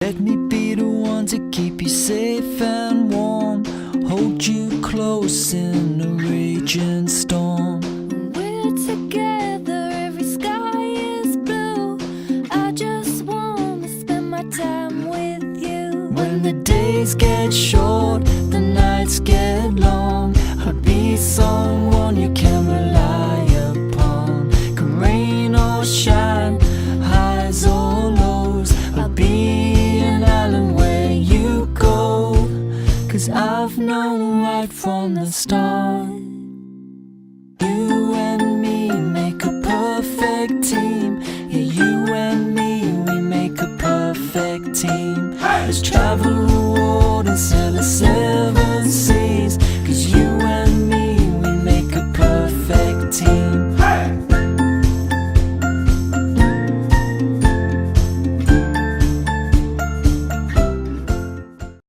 Let me be the one to keep you safe and warm, hold you close in a raging storm. When we're together, every sky is blue. I just wanna spend my time with you. When the days get short, the nights get long, I'll be someone you can rely upon. Can rain or shine, highs or lows, I'll be an island where you go. 'Cause I've known right from the start, you and me make a perfect team. Yeah, you and me, we make a perfect team. Let's travel the world and sail the same